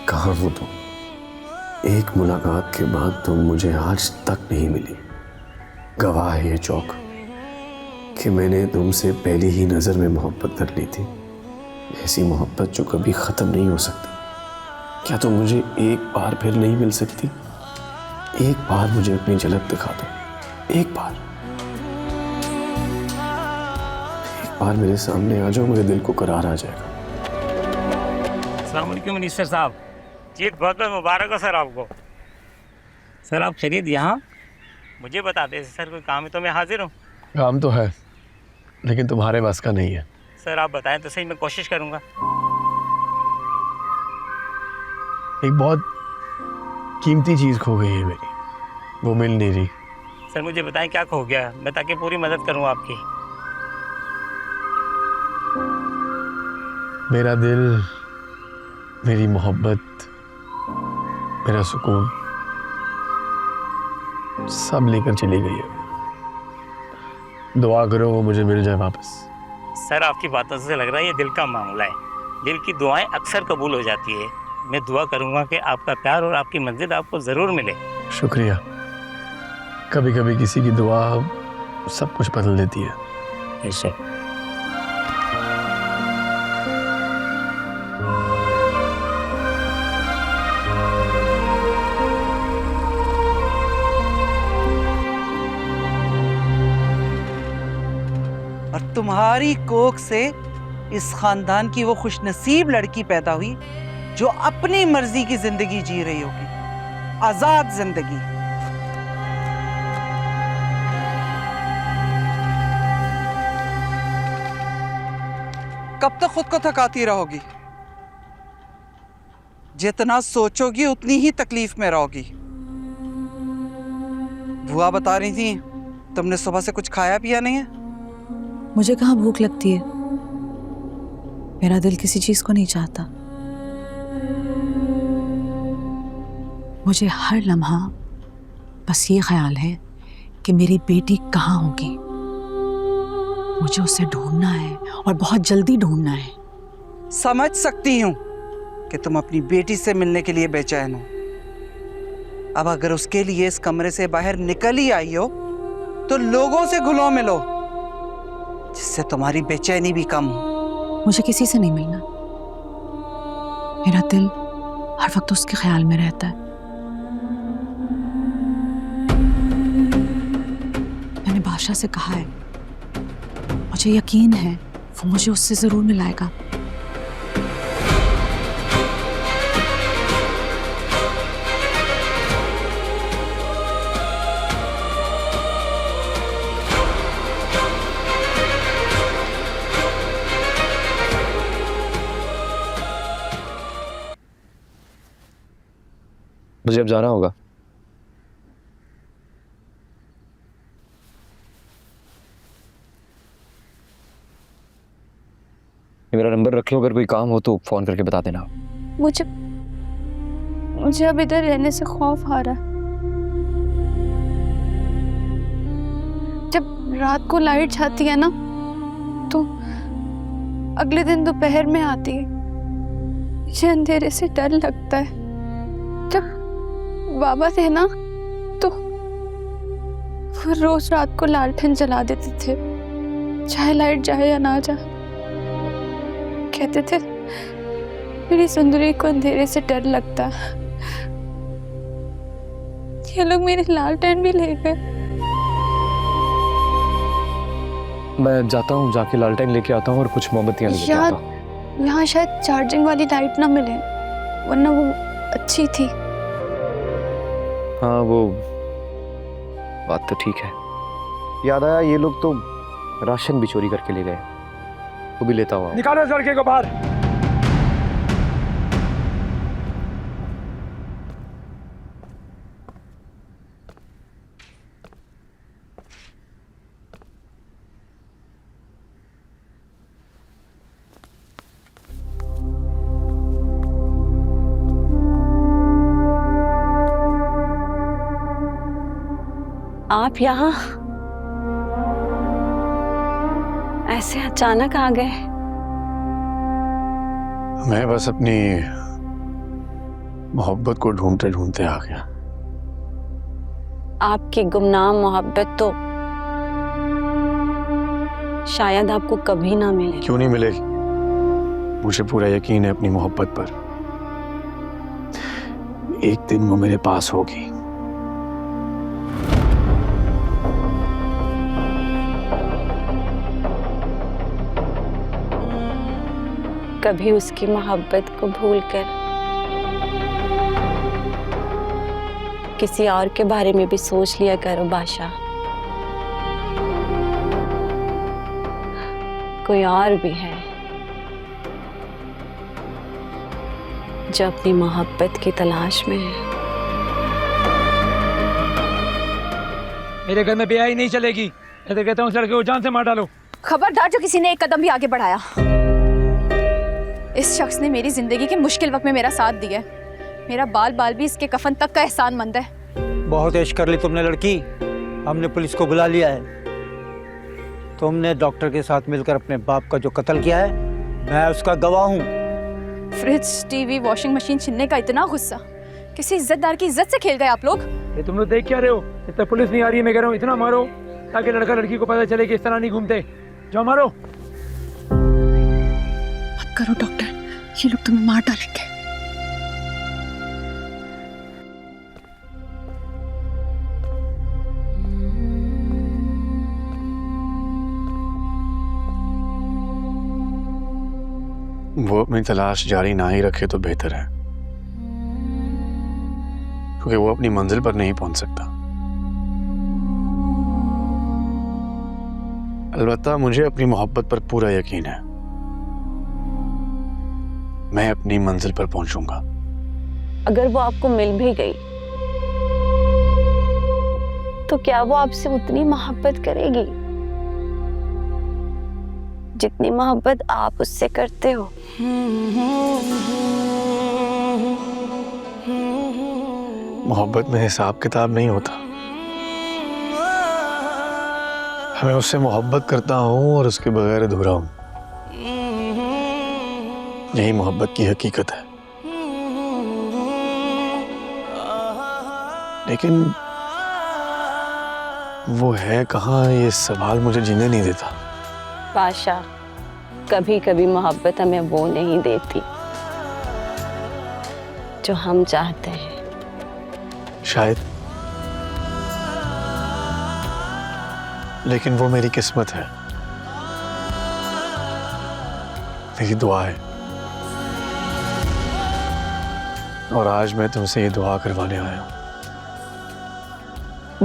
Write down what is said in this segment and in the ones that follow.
कहाँ हो तुम? एक मुलाकात के बाद तुम मुझे आज तक नहीं मिली। गवाह है ये चौक कि मैंने तुमसे पहली ही नजर में मोहब्बत कर ली थी। ऐसी मोहब्बत जो कभी खत्म नहीं हो सकती। क्या तुम मुझे एक बार फिर नहीं मिल सकती? एक बार मुझे अपनी झलक दिखा दो। एक बार मेरे सामने आ जाओ, मेरे दिल को करार आ जाएगा। अस्सलाम वालेकुम मिनिस्टर साहब। जीत बहुत बहुत मुबारक हो सर आपको। सर आप खरीद यहाँ मुझे बता दे सर, कोई काम है तो मैं हाजिर हूँ। काम तो है लेकिन तुम्हारे बस का नहीं है। सर आप बताएं तो सही, मैं कोशिश करूँगा। एक बहुत कीमती चीज खो गई है मेरी, वो मिल नहीं रही। सर मुझे बताएं क्या खो गया, मैं ताकि पूरी मदद करूँ आपकी। मेरा दिल, मेरी मोहब्बत, मेरा सुकून सब लेकर चली गई है। दुआ करो वो मुझे मिल जाए वापस। सर आपकी बातों से लग रहा है ये दिल का मामला है। दिल की दुआएं अक्सर कबूल हो जाती है। मैं दुआ करूँगा कि आपका प्यार और आपकी मंजिल आपको ज़रूर मिले। शुक्रिया। कभी कभी किसी की दुआ सब कुछ बदल देती है। ऐसे और तुम्हारी कोख से इस खानदान की वो खुशनसीब लड़की पैदा हुई जो अपनी मर्जी की जिंदगी जी रही होगी, आजाद जिंदगी। कब तक खुद को थकाती रहोगी? जितना सोचोगी उतनी ही तकलीफ में रहोगी। बुआ बता रही थी तुमने सुबह से कुछ खाया पिया नहीं है। मुझे कहाँ भूख लगती है, मेरा दिल किसी चीज को नहीं चाहता। मुझे हर लम्हा बस ये ख्याल है कि मेरी बेटी कहाँ होगी। मुझे उसे ढूंढना है और बहुत जल्दी ढूंढना है। समझ सकती हूँ कि तुम अपनी बेटी से मिलने के लिए बेचैन हो। अब अगर उसके लिए इस कमरे से बाहर निकल ही आई हो तो लोगों से घुलो मिलो, जिससे तुम्हारी बेचैनी भी कम हो। मुझे किसी से नहीं मिलना। मेरा दिल हर वक्त उसके ख्याल में रहता है। मैंने बादशाह से कहा है, मुझे यकीन है वो मुझे उससे जरूर मिलाएगा। मुझे अब जाना होगा। मेरा नंबर रख लो, अगर कोई काम हो तो फोन करके बता देना। मुझे अब इधर रहने से खौफ आ रहा है। जब रात को लाइट जाती है ना तो अगले दिन दोपहर में आती है। मुझे अंधेरे से डर लगता है। जब बाबा थे ना तो वो रोज रात को लालटेन जला देते थे, चाहे लाइट जाए या ना जाए। कहते थे मेरी सुंदरी को अंधेरे से डर लगता है। ये लोग मेरे लालटेन भी ले गए। मैं जाता हूँ, जाके लालटेन लेके आता हूँ और कुछ मोमबत्तियाँ लेके आता हूँ। यहाँ शायद चार्जिंग वाली लाइट ना मिले, वरना वो अच्छी थी। हाँ वो बात तो ठीक है। याद आया, ये लोग तो राशन भी चोरी करके ले गए, वो भी लेता हुआ। निकालो इस लड़के को बाहर। आप यहाँ? ऐसे अचानक आ गए? मैं बस अपनी मोहब्बत को ढूंढते ढूंढते आ गया। आपकी गुमनाम मोहब्बत तो शायद आपको कभी ना मिले। क्यों नहीं मिलेगी? मुझे पूरा यकीन है अपनी मोहब्बत पर। एक दिन वो मेरे पास होगी। कभी उसकी मोहब्बत को भूलकर किसी और के बारे में भी सोच लिया करो बादशाह। कोई और भी है जो अपनी मोहब्बत की तलाश में है। मेरे घर में ब्याह ही नहीं चलेगी। मैं तो कहता हूँ उस लड़के को जान से मार डालो। खबरदार जो किसी ने एक कदम भी आगे बढ़ाया। इस शख्स ने मेरी जिंदगी के मुश्किल वक्त में मेरा साथ दिया है। मेरा बाल बाल भी इसके कफन तक का एहसानमंद है। बहुत ऐश कर ली तुमने लड़की। हमने पुलिस को बुला लिया है। तुमने डॉक्टर के साथ मिलकर अपने बाप का जो कत्ल किया है, मैं उसका गवाह हूँ। फ्रिज, टीवी, वॉशिंग मशीन छीनने का इतना गुस्सा, किसी इज्जतदार की इज्जत से खेल गए आप लोग। ये तुम लोग देख क्या रहे हो? इतना पुलिस नहीं आ रही है, मैं कह रहा हूँ इतना मारो ताकि लड़का लड़की को पता चले कि इस तरह नहीं घूमते। जाओ मारो। मत करो डॉक्टर, ये लोग तुम्हें मार डालेंगे। वो अपनी तलाश जारी ना ही रखे तो बेहतर है, क्योंकि वो अपनी मंजिल पर नहीं पहुंच सकता। अलबत्ता मुझे अपनी मोहब्बत पर पूरा यकीन है। मैं अपनी मंजिल पर पहुंचूंगा। अगर वो आपको मिल भी गई तो क्या वो आपसे उतनी मोहब्बत करेगी जितनी मोहब्बत आप उससे करते हो? मोहब्बत में हिसाब किताब नहीं होता। मैं उससे मोहब्बत करता हूं और उसके बगैर अधूरा हूं। यही मोहब्बत की हकीकत है। लेकिन वो है कहाँ, ये सवाल मुझे जीने नहीं देता। बादशाह, कभी कभी मोहब्बत हमें वो नहीं देती जो हम चाहते हैं। शायद, लेकिन वो मेरी किस्मत है, मेरी दुआ है। और आज मैं तुमसे ये दुआ करवाने आया हूं।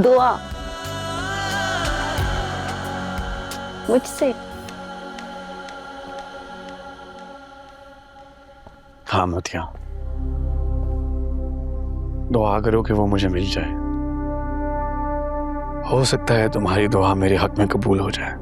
दुआ मुझसे? हाँ मतिया, दुआ करो कि वो मुझे मिल जाए। हो सकता है तुम्हारी दुआ मेरे हक में कबूल हो जाए।